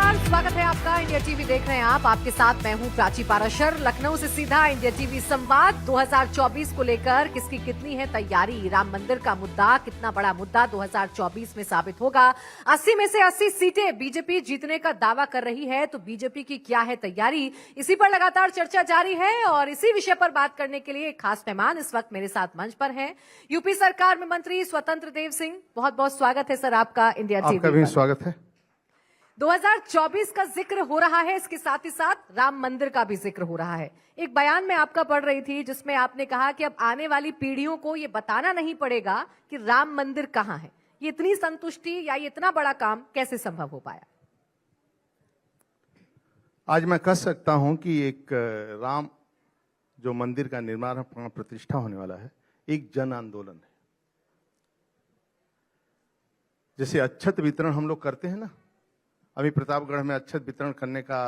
नमस्कार, स्वागत है आपका। इंडिया टीवी देख रहे हैं आप। आपके साथ मैं हूं प्राची पाराशर। लखनऊ से सीधा इंडिया टीवी संवाद 2024 को लेकर किसकी कितनी है तैयारी। राम मंदिर का मुद्दा कितना बड़ा मुद्दा 2024 में साबित होगा। 80 में से 80 सीटें बीजेपी जीतने का दावा कर रही है, तो बीजेपी की क्या है तैयारी, इसी पर लगातार चर्चा जारी है। और इसी विषय पर बात करने के लिए एक खास मेहमान इस वक्त मेरे साथ मंच पर हैं। यूपी सरकार में मंत्री स्वतंत्र देव सिंह, बहुत बहुत स्वागत है सर आपका इंडिया टीवी पर। आपका भी स्वागत है। 2024 का जिक्र हो रहा है, इसके साथ ही साथ राम मंदिर का भी जिक्र हो रहा है। एक बयान में आपका पढ़ रही थी जिसमें आपने कहा कि अब आने वाली पीढ़ियों को ये बताना नहीं पड़ेगा कि राम मंदिर कहां है। ये इतनी संतुष्टि या ये इतना बड़ा काम कैसे संभव हो पाया? आज मैं कह सकता हूं कि एक राम जो मंदिर का निर्माण प्राण प्रतिष्ठा होने वाला है, एक जन आंदोलन है। जैसे अक्षत वितरण हम लोग करते हैं ना, अभी प्रतापगढ़ में अक्षत वितरण करने का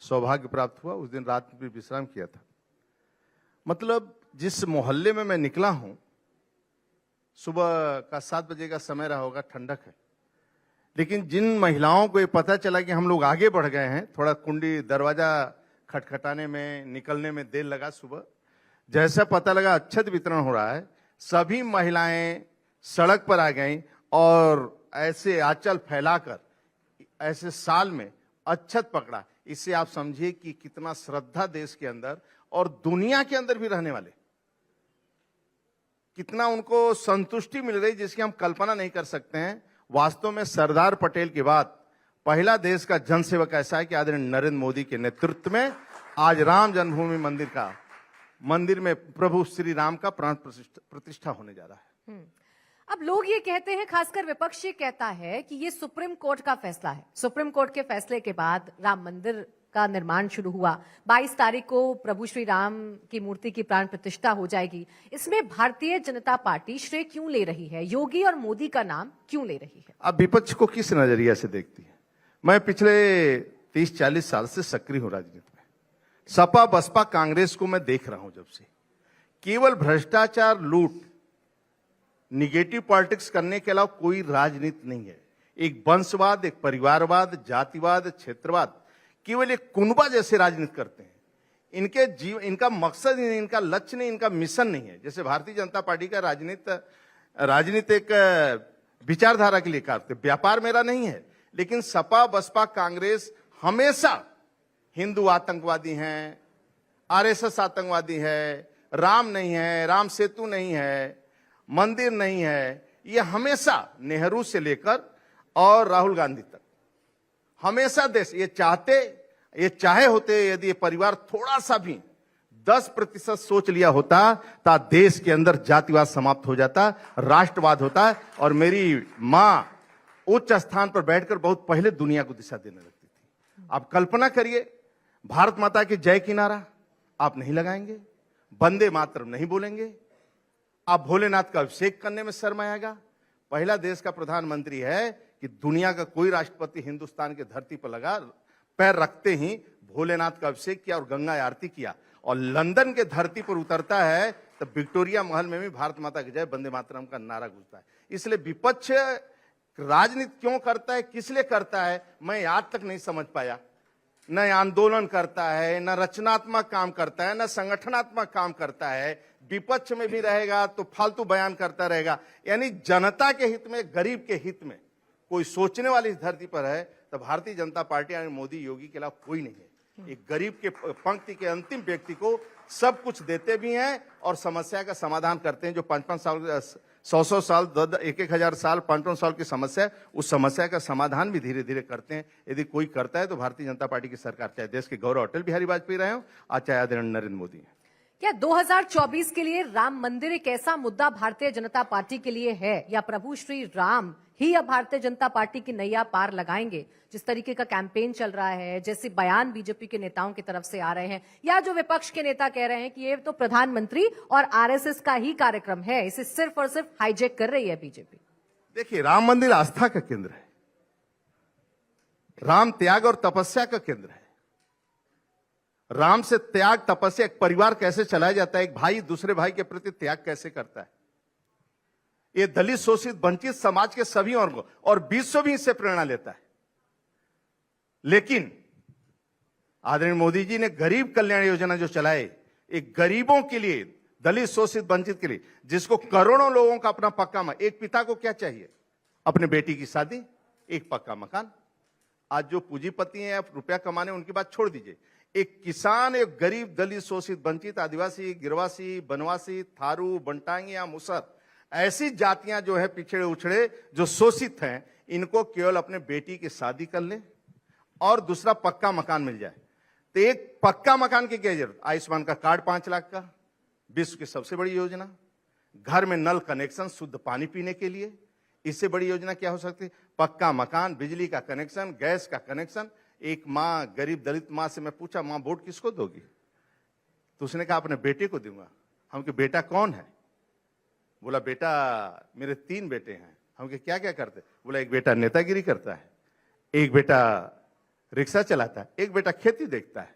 सौभाग्य प्राप्त हुआ। उस दिन रात में विश्राम किया था। मतलब जिस मोहल्ले में मैं निकला हूं, सुबह का 7 बजे का समय रहा होगा, ठंडक है, लेकिन जिन महिलाओं को ये पता चला कि हम लोग आगे बढ़ गए हैं, थोड़ा कुंडी दरवाजा खटखटाने में निकलने में देर लगा। सुबह जैसा पता लगा अक्षत वितरण हो रहा है, सभी महिलाएं सड़क पर आ गईं और ऐसे आंचल फैलाकर ऐसे साल में अक्षत पकड़ा। इससे आप समझिए कि कितना श्रद्धा देश के अंदर और दुनिया के अंदर भी रहने वाले, कितना उनको संतुष्टि मिल रही जिसकी हम कल्पना नहीं कर सकते हैं। वास्तव में सरदार पटेल के बाद पहला देश का जनसेवक ऐसा है कि आदरणीय नरेंद्र मोदी के नेतृत्व में आज राम जन्मभूमि मंदिर में प्रभु श्री राम का प्राण प्रतिष्ठा होने जा रहा है। अब लोग ये कहते हैं, खासकर विपक्ष ये कहता है कि ये सुप्रीम कोर्ट का फैसला है। सुप्रीम कोर्ट के फैसले के बाद राम मंदिर का निर्माण शुरू हुआ। 22 तारीख को प्रभु श्री राम की मूर्ति की प्राण प्रतिष्ठा हो जाएगी। इसमें भारतीय जनता पार्टी श्रेय क्यों ले रही है? योगी और मोदी का नाम क्यों ले रही है? अब विपक्ष को किस नजरिया से देखती है? मैं पिछले 30-40 साल से सक्रिय हूं राजनीति में। सपा बसपा कांग्रेस को मैं देख रहा हूं जब से, केवल भ्रष्टाचार, लूट, निगेटिव पॉलिटिक्स करने के अलावा कोई राजनीति नहीं है। एक वंशवाद, एक परिवारवाद, जातिवाद, क्षेत्रवाद, केवल एक कुनबा जैसे राजनीति करते हैं। इनका मकसद नहीं, इनका लक्ष्य नहीं, इनका मिशन नहीं है। जैसे भारतीय जनता पार्टी का राजनीति एक विचारधारा के लिए करते, व्यापार मेरा नहीं है। लेकिन सपा बसपा कांग्रेस हमेशा हिंदू आतंकवादी हैं, आरएसएस आतंकवादी है, राम नहीं है, राम सेतु नहीं है, मंदिर नहीं है। ये हमेशा नेहरू से लेकर और राहुल गांधी तक हमेशा देश ये चाहे होते, यदि ये परिवार थोड़ा सा भी 10% सोच लिया होता तो देश के अंदर जातिवाद समाप्त हो जाता, राष्ट्रवाद होता। और मेरी मां उच्च स्थान पर बैठकर बहुत पहले दुनिया को दिशा देने लगती थी। आप कल्पना करिए, भारत माता की जय की नारा आप नहीं लगाएंगे, वंदे मातरम नहीं बोलेंगे, आप भोलेनाथ का अभिषेक करने में शर्म आएगा। पहला देश का प्रधानमंत्री है कि दुनिया का कोई राष्ट्रपति हिंदुस्तान की धरती पर लगा पैर रखते ही भोलेनाथ का अभिषेक किया और गंगा आरती किया। और लंदन के धरती पर उतरता है तो विक्टोरिया महल में भी भारत माता की जय, वंदे मातरम का नारा गूंजता है। इसलिए विपक्ष राजनीति क्यों करता है, किस लिए करता है, मैं आज तक नहीं समझ पाया। न आंदोलन करता है, न रचनात्मक काम करता है, न संगठनात्मक काम करता है। विपक्ष में भी रहेगा तो फालतू बयान करता रहेगा। यानी जनता के हित में, गरीब के हित में कोई सोचने वाली इस धरती पर है तो भारतीय जनता पार्टी यानी मोदी योगी के अलावा कोई नहीं है। एक गरीब के पंक्ति के अंतिम व्यक्ति को सब कुछ देते भी हैं और समस्या का समाधान करते हैं। जो 5-5 साल, 100-100 साल, 1,000 साल, 5-5 साल की समस्या है, उस समस्या का समाधान भी धीरे धीरे करते हैं। यदि कोई करता है तो भारतीय जनता पार्टी की सरकार, चाहे देश के गौरव अटल बिहारी वाजपेयी रहे हो, आज चाहे आदरणीय नरेंद्र मोदी है। क्या 2024 के लिए राम मंदिर एक ऐसा मुद्दा भारतीय जनता पार्टी के लिए है, या प्रभु श्री राम ही अब भारतीय जनता पार्टी की नैया पार लगाएंगे? जिस तरीके का कैंपेन चल रहा है, जैसे बयान बीजेपी के नेताओं की तरफ से आ रहे हैं, या जो विपक्ष के नेता कह रहे हैं कि ये तो प्रधानमंत्री और आरएसएस का ही कार्यक्रम है, इसे सिर्फ और सिर्फ हाईजैक कर रही है बीजेपी। देखिए, राम मंदिर आस्था का केंद्र है, राम त्याग और तपस्या का केंद्र है। राम से त्याग, तपस्या, एक परिवार कैसे चलाया जाता है, एक भाई दूसरे भाई के प्रति त्याग कैसे करता है, ये दलित, शोषित, वंचित समाज के सभी वर्गों और विश्व भी इससे प्रेरणा लेता है। लेकिन आदरणीय मोदी जी ने गरीब कल्याण योजना जो चलाए, एक गरीबों के लिए, दलित शोषित वंचित के लिए, जिसको करोड़ों लोगों का अपना पक्का मकान, एक पिता को क्या चाहिए? अपने बेटी की शादी, एक पक्का मकान। आज जो पूंजीपति हैं रुपया कमाने, उनकी बात छोड़ दीजिए। एक किसान, एक गरीब, दलित शोषित वंचित, आदिवासी, गिरवासी, बनवासी, थारू, बंटांगी या मुसर, ऐसी जातियां जो है पिछड़े उछड़े, जो शोषित हैं, इनको केवल अपने बेटी की शादी कर ले और दूसरा पक्का मकान मिल जाए। तो एक पक्का मकान की क्या जरूरत? आयुष्मान का कार्ड 5 लाख का, विश्व की सबसे बड़ी योजना। घर में नल कनेक्शन, शुद्ध पानी पीने के लिए, इससे बड़ी योजना क्या हो सकती है? पक्का मकान, बिजली का कनेक्शन, गैस का कनेक्शन। एक माँ, गरीब दलित माँ से मैं पूछा, माँ वोट किसको दोगी? तो उसने कहा अपने बेटे को दूंगा। हम के बेटा कौन है? बोला बेटा मेरे 3 बेटे हैं। हम के क्या क्या करते? बोला एक बेटा नेतागिरी करता है, एक बेटा रिक्शा चलाता है, एक बेटा खेती देखता है।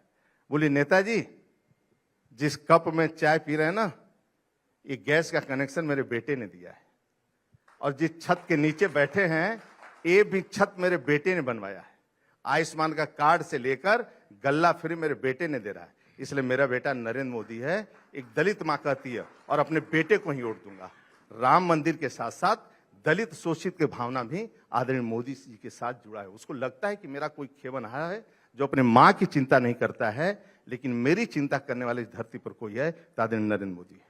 बोली नेताजी, जिस कप में चाय पी रहे हैं ना, ये गैस का कनेक्शन मेरे बेटे ने दिया है, और जिस छत के नीचे बैठे हैं, ये भी छत मेरे बेटे ने बनवाया है। आयुष्मान का कार्ड से लेकर गल्ला फ्री मेरे बेटे ने दे रहा है। इसलिए मेरा बेटा नरेंद्र मोदी है। एक दलित मां कहती है, और अपने बेटे को ही वोट दूंगा। राम मंदिर के साथ साथ दलित शोषित की भावना भी आदरणीय मोदी जी के साथ जुड़ा है। उसको लगता है कि मेरा कोई खेवन आया है जो अपने मां की चिंता नहीं करता है, लेकिन मेरी चिंता करने वाले इस धरती पर कोई है तो आदरणीय नरेंद्र मोदी है।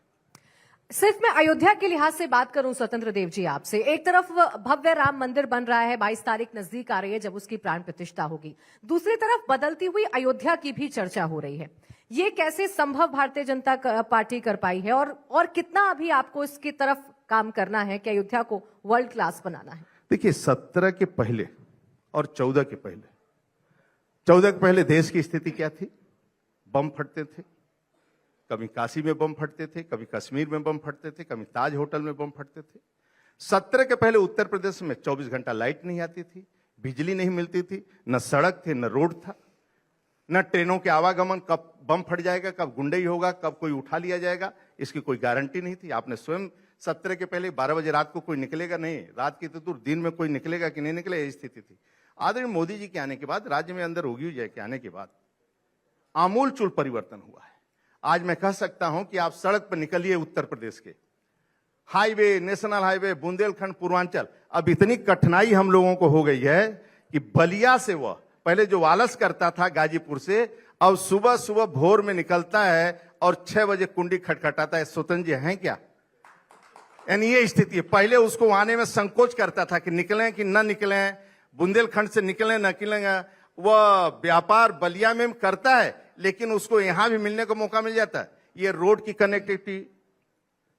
सिर्फ मैं अयोध्या के लिहाज से बात करूं स्वतंत्र देव जी आपसे, एक तरफ भव्य राम मंदिर बन रहा है, 22 तारीख नजदीक आ रही है जब उसकी प्राण प्रतिष्ठा होगी। दूसरी तरफ बदलती हुई अयोध्या की भी चर्चा हो रही है। ये कैसे संभव भारतीय जनता पार्टी कर पाई है, और कितना अभी आपको इसकी तरफ काम करना है कि अयोध्या को वर्ल्ड क्लास बनाना है? देखिए 17 के पहले और 14 के पहले, 14 के पहले देश की स्थिति क्या थी? बम फटते थे, कभी काशी में बम फटते थे, कभी कश्मीर में बम फटते थे, कभी ताज होटल में बम फटते थे। 17 के पहले उत्तर प्रदेश में 24 घंटा लाइट नहीं आती थी, बिजली नहीं मिलती थी, न सड़क थे, न रोड था, न ट्रेनों के आवागमन, कब बम फट जाएगा, कब गुंडई होगा, कब कोई उठा लिया जाएगा, इसकी कोई गारंटी नहीं थी। आपने स्वयं 17 के पहले 12 बजे रात को कोई निकलेगा नहीं, रात की तो दूर दिन में कोई निकलेगा कि नहीं निकले, ये स्थिति थी। आदरणीय मोदी जी के आने के बाद, राज्य में अंदर होगी जय के आने के बाद आमूल चूल परिवर्तन हुआ है। आज मैं कह सकता हूं कि आप सड़क पर निकलिए, उत्तर प्रदेश के highway, national highway, Bundelkhand, Purvanchal, अब इतनी कठिनाई हम लोगों को हो गई है कि बलिया से वह पहले जो वालस करता था गाजीपुर से, अब सुबह सुबह भोर में निकलता है और 6 बजे कुंडी खटखटाता है। स्वतंत्र जी हैं क्या? यानी ये स्थिति है। पहले उसको आने में संकोच करता था कि निकलें कि न निकलें, बुंदेलखंड से निकलें न निकलेंगे। वह व्यापार बलिया में करता है, लेकिन उसको यहां भी मिलने का मौका मिल जाता है। ये रोड की कनेक्टिविटी,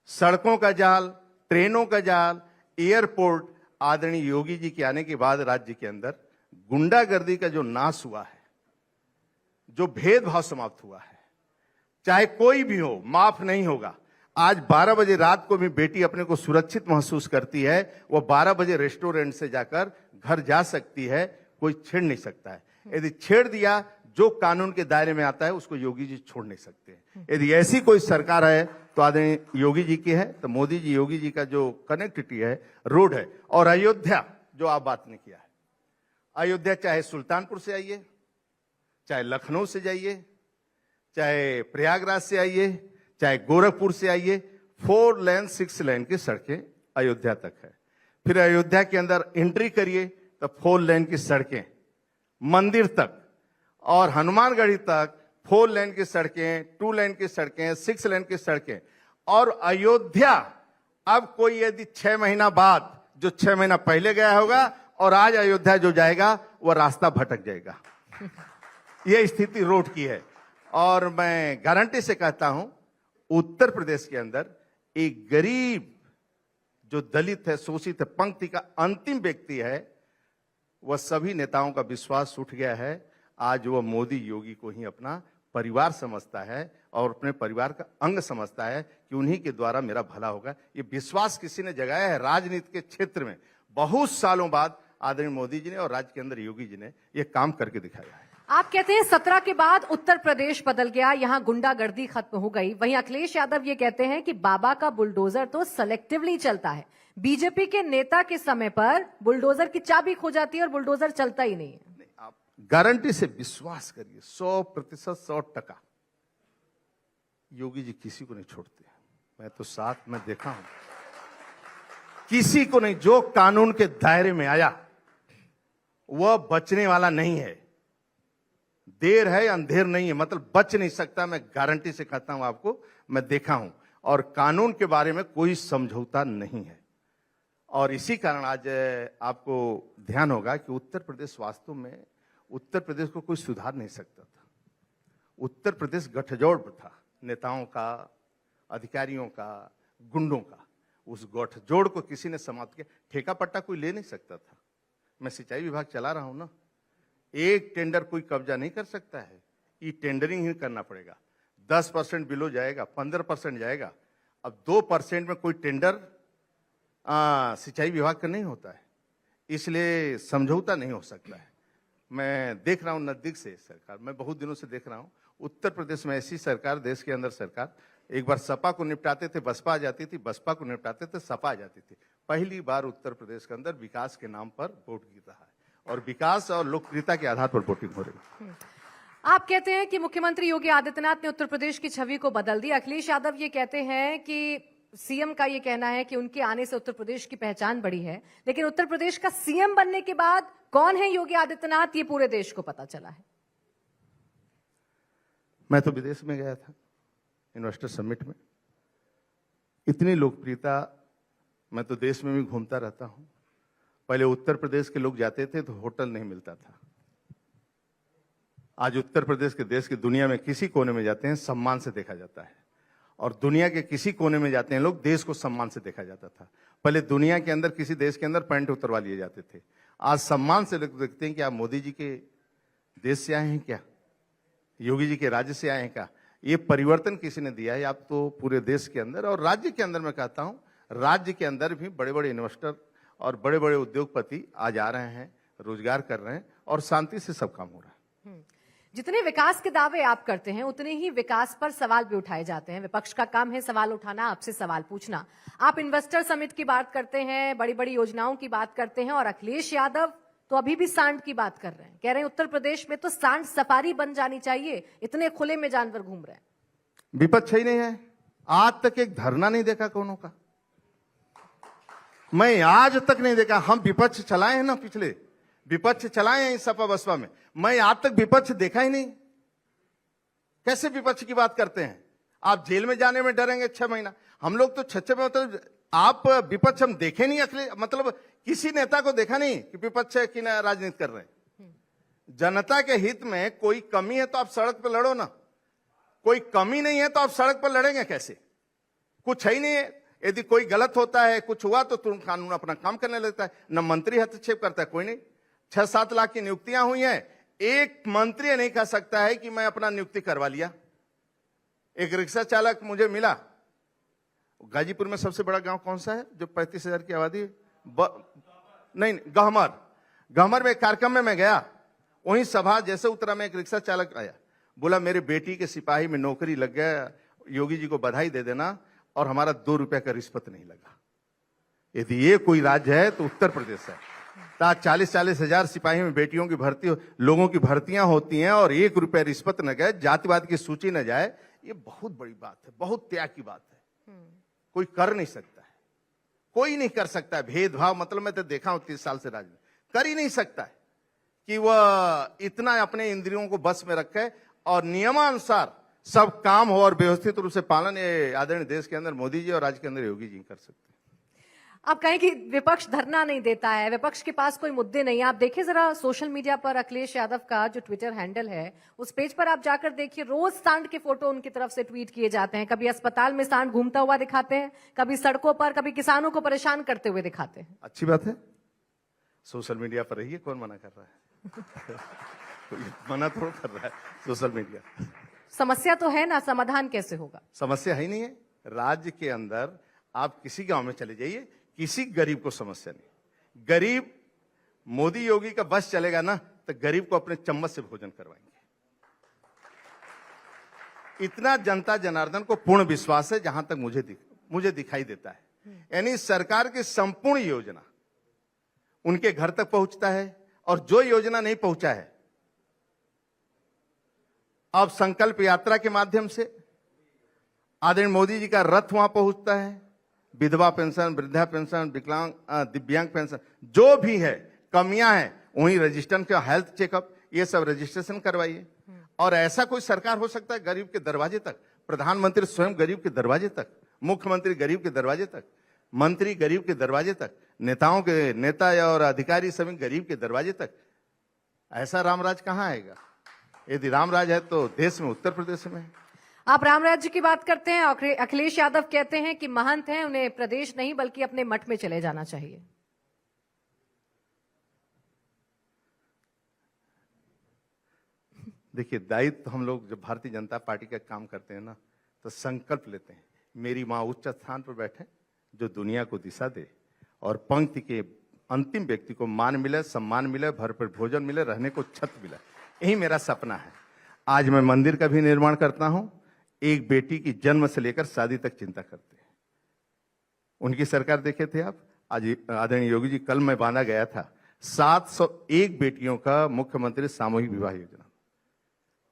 सड़कों का जाल, ट्रेनों का जाल, एयरपोर्ट, आदरणीय योगी जी के आने के बाद राज्य के अंदर गुंडागर्दी का जो नाश हुआ है, जो भेदभाव समाप्त हुआ है, चाहे कोई भी हो, माफ नहीं होगा। आज 12 बजे रात को भी बेटी अपने को सुरक्षित महसूस करती है, वो 12 बजे रेस्टोरेंट से जाकर घर जा सकती है, कोई छेड़ नहीं सकता है। यदि छेड़ दिया, जो कानून के दायरे में आता है, उसको योगी जी छोड़ नहीं सकते हैं। यदि ऐसी कोई सरकार है तो आदरणीय योगी जी की है, तो मोदी जी, योगी जी का जो कनेक्टिविटी है, रोड है। और अयोध्या जो आप बात ने किया है, अयोध्या चाहे सुल्तानपुर से आइए, चाहे लखनऊ से जाइए, चाहे प्रयागराज से आइए, चाहे गोरखपुर से आइए, 4 लेन 6 लेन की सड़कें अयोध्या तक है। फिर अयोध्या के अंदर एंट्री करिए तो 4 लेन की सड़कें मंदिर तक, और हनुमानगढ़ी तक 4 लेन की सड़कें, 2 लेन की सड़कें, 6 लेन की सड़कें। और अयोध्या अब कोई यदि 6 महीना बाद, जो 6 महीना पहले गया होगा और आज अयोध्या जो जाएगा, वह रास्ता भटक जाएगा। यह स्थिति रोड की है। और मैं गारंटी से कहता हूं, उत्तर प्रदेश के अंदर एक गरीब जो दलित है, शोषित है, पंक्ति का अंतिम व्यक्ति है, वह सभी नेताओं का विश्वास उठ गया है। आज वह मोदी योगी को ही अपना परिवार समझता है और अपने परिवार का अंग समझता है कि उन्हीं के द्वारा मेरा भला होगा। ये विश्वास किसी ने जगाया है राजनीति के क्षेत्र में। बहुत सालों बाद आदरणीय मोदी जी ने और राज्य के अंदर योगी जी ने यह काम करके दिखाया है। आप कहते हैं 17 के बाद उत्तर प्रदेश बदल गया, यहां गुंडागर्दी खत्म हो गई। वहीं अखिलेश यादव ये कहते हैं कि बाबा का बुलडोजर तो सेलेक्टिवली चलता है। बीजेपी के नेता के समय पर बुलडोजर की चाबी खो जाती है और बुलडोजर चलता ही नहीं है। गारंटी से विश्वास करिए, 100%, 100%। योगी जी किसी को नहीं छोड़ते। मैं तो साथ में देखा हूं, किसी को नहीं। जो कानून के दायरे में आया वह बचने वाला नहीं है। देर है अंधेर नहीं है, मतलब बच नहीं सकता। मैं गारंटी से कहता हूं आपको, मैं देखा हूं। और कानून के बारे में कोई समझौता नहीं है। और इसी कारण आज आपको ध्यान होगा कि उत्तर प्रदेश वास्तव में, उत्तर प्रदेश को कोई सुधार नहीं सकता था। उत्तर प्रदेश गठजोड़ था, नेताओं का, अधिकारियों का, गुंडों का। उस गठजोड़ को किसी ने समाप्त किया। ठेका पट्टा कोई ले नहीं सकता था। मैं सिंचाई विभाग चला रहा हूं ना, एक टेंडर कोई कब्जा नहीं कर सकता है। ये टेंडरिंग ही करना पड़ेगा। 10% बिलो जाएगा, 15% जाएगा। अब 2% में कोई टेंडर सिंचाई विभाग का नहीं होता है, इसलिए समझौता नहीं हो सकता है। मैं देख रहा हूं नजदीक से सरकार, मैं बहुत दिनों से देख रहा हूं उत्तर प्रदेश में ऐसी सरकार, देश के अंदर सरकार, एक बार सपा को निपटाते थे बसपा आ जाती थी, बसपा को निपटाते थे सपा आ जाती थी। पहली बार उत्तर प्रदेश के अंदर विकास के नाम पर वोट गिर रहा है और विकास और लोकप्रियता के आधार पर वोटिंग हो रही है। आप कहते हैं कि मुख्यमंत्री योगी आदित्यनाथ ने उत्तर प्रदेश की छवि को बदल दी। अखिलेश यादव ये कहते हैं कि सीएम का ये कहना है कि उनके आने से उत्तर प्रदेश की पहचान बढ़ी है, लेकिन उत्तर प्रदेश का सीएम बनने के बाद कौन है योगी आदित्यनाथ, ये पूरे देश को पता चला है। मैं तो विदेश में गया था इन्वेस्टर समिट में। इतनी लोकप्रियता, मैं तो देश में भी घूमता रहता हूं। पहले उत्तर प्रदेश के लोग जाते थे तो होटल नहीं मिलता था। आज उत्तर प्रदेश के देश की दुनिया में किसी कोने में जाते हैं सम्मान से देखा जाता है, और दुनिया के किसी कोने में जाते हैं लोग, देश को सम्मान से देखा जाता था। पहले दुनिया के अंदर किसी देश के अंदर पैंट उतरवा लिए जाते थे, आज सम्मान से लोग देखते हैं कि आप मोदी जी के देश से आए हैं क्या, योगी जी के राज्य से आए हैं क्या। ये परिवर्तन किसी ने दिया है। आप तो पूरे देश के अंदर और राज्य के अंदर, मैं कहता हूं राज्य के अंदर भी बड़े बड़े इन्वेस्टर और बड़े बड़े उद्योगपति आज आ रहे हैं, रोजगार कर रहे हैं और शांति से सब काम हो रहा है। जितने विकास के दावे आप करते हैं उतने ही विकास पर सवाल भी उठाए जाते हैं। विपक्ष का काम है सवाल उठाना, आपसे सवाल पूछना। आप इन्वेस्टर समिट की बात करते हैं, बड़ी बड़ी योजनाओं की बात करते हैं, और अखिलेश यादव तो अभी भी सांड की बात कर रहे हैं। कह रहे हैं उत्तर प्रदेश में तो सांड सफारी बन जानी चाहिए, इतने खुले में जानवर घूम रहे हैं। विपक्ष ही नहीं है। आज तक एक धरना नहीं देखा कोनो का, मैं आज तक नहीं देखा। हम विपक्ष चलाए हैं ना, पिछले विपक्ष चलाए हैं इस सपा बसपा में, मैं आज तक विपक्ष देखा ही नहीं। कैसे विपक्ष की बात करते हैं आप? जेल में जाने में डरेंगे 6 महीना, हम लोग तो 6 में, मतलब आप विपक्ष हम देखे नहीं। अखिलेश मतलब किसी नेता को देखा नहीं कि विपक्ष की राजनीति कर रहे हैं। जनता के हित में कोई कमी है तो आप सड़क पर लड़ो ना, कोई कमी नहीं है तो आप सड़क पर लड़ेंगे कैसे? कुछ है ही नहीं है। यदि कोई गलत होता है, कुछ हुआ तो तुरंत कानून अपना काम करने लगता है। न मंत्री हस्तक्षेप करता है, कोई नहीं। 6-7 लाख की नियुक्तियां हुई हैं, एक मंत्री नहीं कह सकता है कि मैं अपना नियुक्ति करवा लिया। एक रिक्शा चालक मुझे मिला, गाजीपुर में सबसे बड़ा गांव कौन सा है जो 35,000 की आबादी? नहीं, गहमर में एक कार्यक्रम में मैं गया, वहीं सभा जैसे उतरा में एक रिक्शा चालक आया, बोला मेरी बेटी के सिपाही में नौकरी लग गया, योगी जी को बधाई दे देना, और हमारा 2 रुपए का रिश्वत नहीं लगा। यदि ये कोई राज्य है तो उत्तर प्रदेश है। 40-40 हजार सिपाही में बेटियों की भर्ती, लोगों की भर्तियां होती हैं और 1 रुपया रिश्वत न गए, जातिवाद की सूची न जाए, ये बहुत बड़ी बात है, बहुत त्याग की बात है। कोई कर नहीं सकता है, कोई नहीं कर सकता है भेदभाव। मतलब मैं तो देखा हूं 30 साल से राजनीति, कर ही नहीं सकता है कि वह इतना अपने इंद्रियों को बस में रखे और नियमानुसार सब काम हो और व्यवस्थित रूप से पालन। ये आदरणीय देश के अंदर मोदी जी और राज्य के अंदर योगी जी कर सकते हैं। आप कहें कि विपक्ष धरना नहीं देता है, विपक्ष के पास कोई मुद्दे नहीं है। आप देखिए जरा सोशल मीडिया पर अखिलेश यादव का जो ट्विटर हैंडल है, उस पेज पर आप जाकर देखिए, रोज सांड के फोटो उनकी तरफ से ट्वीट किए जाते हैं। कभी अस्पताल में सांड घूमता हुआ दिखाते हैं, कभी सड़कों पर, कभी किसानों को परेशान करते हुए दिखाते हैं। अच्छी बात है, सोशल मीडिया पर रहिए, कौन मना कर रहा है? कोई मना थोड़ा कर रहा है सोशल मीडिया। समस्या तो है ना, समाधान कैसे होगा? समस्या है ही नहीं है। राज्य के अंदर आप किसी गांव में चले जाइए, किसी गरीब को समस्या नहीं। गरीब मोदी योगी का बस चलेगा ना तो गरीब को अपने चम्मच से भोजन करवाएंगे। इतना जनता जनार्दन को पूर्ण विश्वास है, जहां तक मुझे दिखाई देता है। यानी सरकार की संपूर्ण योजना उनके घर तक पहुंचता है, और जो योजना नहीं पहुंचा है अब संकल्प यात्रा के माध्यम से आदरणीय मोदी जी का रथ वहां पहुंचता है। विधवा पेंशन, वृद्धा पेंशन, विकलांग, दिव्यांग पेंशन, जो भी है कमियां हैं, वहीं रजिस्ट्रेशन का हेल्थ चेकअप, ये सब रजिस्ट्रेशन करवाइए। और ऐसा कोई सरकार हो सकता है गरीब के दरवाजे तक, प्रधानमंत्री स्वयं गरीब के दरवाजे तक, मुख्यमंत्री गरीब के दरवाजे तक, मंत्री गरीब के दरवाजे तक, नेताओं के नेता और अधिकारी सभी गरीब के दरवाजे तक। ऐसा रामराज कहां आएगा? यदि रामराज है तो देश में, उत्तर प्रदेश में है। आप राम राज्य की बात करते हैं, अखिलेश यादव कहते हैं कि महंत हैं, उन्हें प्रदेश नहीं बल्कि अपने मठ में चले जाना चाहिए। देखिए, दायित्व हम लोग जब भारतीय जनता पार्टी का काम करते हैं ना, तो संकल्प लेते हैं। मेरी मां उच्च स्थान पर बैठे, जो दुनिया को दिशा दे, और पंक्ति के अंतिम व्यक्ति को मान मिले, सम्मान मिले, भरपूर भोजन मिले, रहने को छत मिले। यही मेरा सपना है। आज मैं मंदिर का भी निर्माण करता हूं। एक बेटी की जन्म से लेकर शादी तक चिंता करते हैं। उनकी सरकार देखे थे आप, आज आदरणीय योगी जी, कल मैं बांधा गया था 701 बेटियों का मुख्यमंत्री सामूहिक विवाह योजना।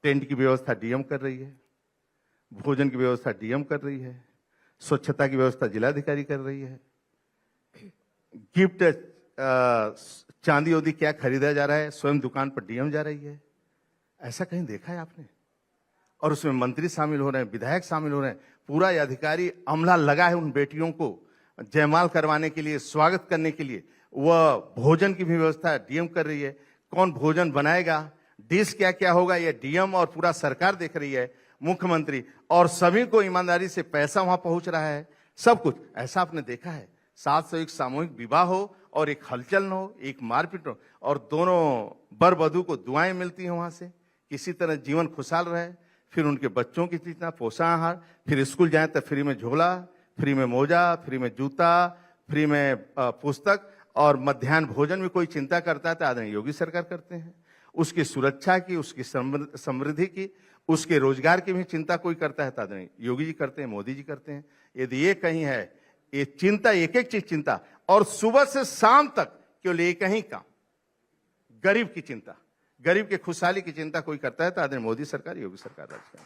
टेंट की व्यवस्था डीएम कर रही है, भोजन की व्यवस्था डीएम कर रही है, स्वच्छता की व्यवस्था जिलाधिकारी कर रही है। गिफ्ट चांदी उदी क्या खरीदा जा रहा है, स्वयं दुकान पर डीएम जा रही है। ऐसा कहीं देखा है आपने? और उसमें मंत्री शामिल हो रहे हैं, विधायक शामिल हो रहे हैं, पूरा अधिकारी अमला लगा है उन बेटियों को जयमाल करवाने के लिए, स्वागत करने के लिए। वह भोजन की भी व्यवस्था डीएम कर रही है। कौन भोजन बनाएगा, डिश क्या क्या होगा, यह डीएम और पूरा सरकार देख रही है, मुख्यमंत्री, और सभी को ईमानदारी से पैसा वहां पहुंच रहा है, सब कुछ। ऐसा आपने देखा है? 701 सामूहिक विवाह हो और एक हलचल न हो, एक मारपीट हो, और दोनों वर वधू को दुआएं मिलती हैं वहां से, किसी तरह जीवन खुशहाल रहे। फिर उनके बच्चों की चिंता, पोषण आहार, फिर स्कूल जाए तो फ्री में झोला, फ्री में मोजा, फ्री में जूता, फ्री में पुस्तक, और मध्याह्न भोजन में कोई चिंता करता है तो आदरणीय योगी सरकार करते हैं। उसकी सुरक्षा की, उसकी समृद्धि की, उसके रोजगार की भी चिंता कोई करता है तो आदरणीय योगी जी करते हैं, मोदी जी करते हैं। यदि ये कहीं है, ये चिंता, एक एक चीज चिंता, और सुबह से शाम तक केवल एक ही काम, गरीब की चिंता, गरीब के खुशहाली की चिंता कोई करता है तो आदरणीय मोदी सरकार, योगी सरकार राज्य।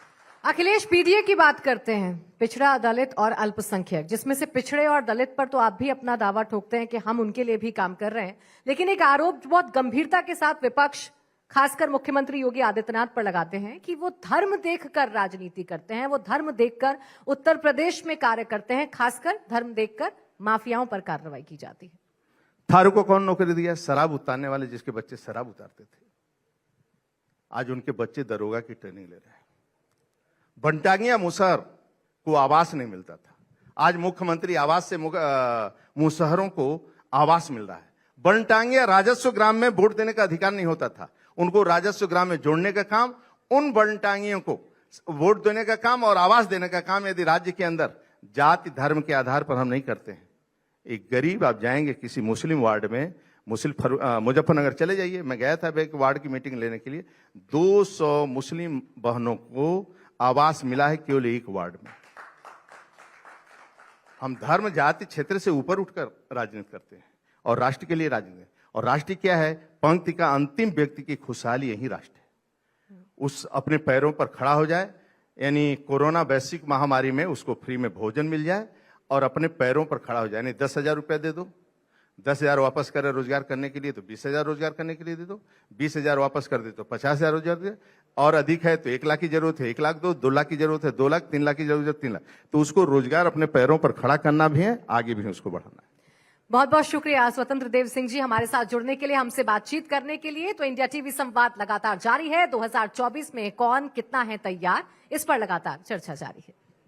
अखिलेश पीडीए की बात करते हैं, पिछड़ा, दलित और अल्पसंख्यक, जिसमें से पिछड़े और दलित पर तो आप भी अपना दावा ठोकते हैं कि हम उनके लिए भी काम कर रहे हैं, लेकिन एक आरोप बहुत गंभीरता के साथ विपक्ष, खासकर मुख्यमंत्री योगी आदित्यनाथ पर लगाते हैं कि वो धर्म देखकर राजनीति करते हैं, वो धर्म देखकर उत्तर प्रदेश में कार्य करते हैं, खासकर धर्म देखकर माफियाओं पर कार्रवाई की जाती है। थारू को कौन नौकरी दिया? शराब उतारने वाले, जिसके बच्चे शराब उतारते थे, आज उनके बच्चे दरोगा की ट्रेनिंग ले रहे हैं। बंटागिया मुसहर को आवास नहीं मिलता था, आज मुख्यमंत्री आवास से मुसहरों को आवास मिल रहा है। बनटांगिया राजस्व ग्राम में वोट देने का अधिकार नहीं होता था, उनको राजस्व ग्राम में जोड़ने का काम, उन बनटांगियों को वोट देने का काम और आवास देने का काम यदि राज्य के अंदर जाति धर्म के आधार पर हम नहीं करते हैं। एक गरीब, आप जाएंगे किसी मुस्लिम वार्ड में, मुजफ्फरनगर चले जाइए, मैं गया था एक वार्ड की मीटिंग लेने के लिए, 200 मुस्लिम बहनों को आवास मिला है केवल एक वार्ड में। हम धर्म जाति क्षेत्र से ऊपर उठकर राजनीति करते हैं और राष्ट्र के लिए राजनीति। और राष्ट्र क्या है? पंक्ति का अंतिम व्यक्ति की खुशहाली, यही राष्ट्र है। उस अपने पैरों पर खड़ा हो जाए, यानी कोरोना वैश्विक महामारी में उसको फ्री में भोजन मिल जाए और अपने पैरों पर खड़ा हो जाए। यानी 10,000 रुपया दे दो, 10,000 वापस करे रोजगार करने के लिए तो 20,000 रोजगार करने के लिए दे दो, 20,000 वापस कर दे तो 50,000 रोजगार दे, और अधिक है तो 1 लाख की जरूरत है 1 लाख दो, 2 लाख की जरूरत है 2 लाख, 3 लाख की जरूरत है 3 लाख। तो उसको रोजगार अपने पैरों पर खड़ा करना भी है, आगे भी उसको बढ़ाना है। बहुत बहुत शुक्रिया स्वतंत्र देव सिंह जी हमारे साथ जुड़ने के लिए, हमसे बातचीत करने के लिए। तो इंडिया टीवी संवाद लगातार जारी है। 2024 में कौन कितना है तैयार, इस पर लगातार चर्चा जारी है।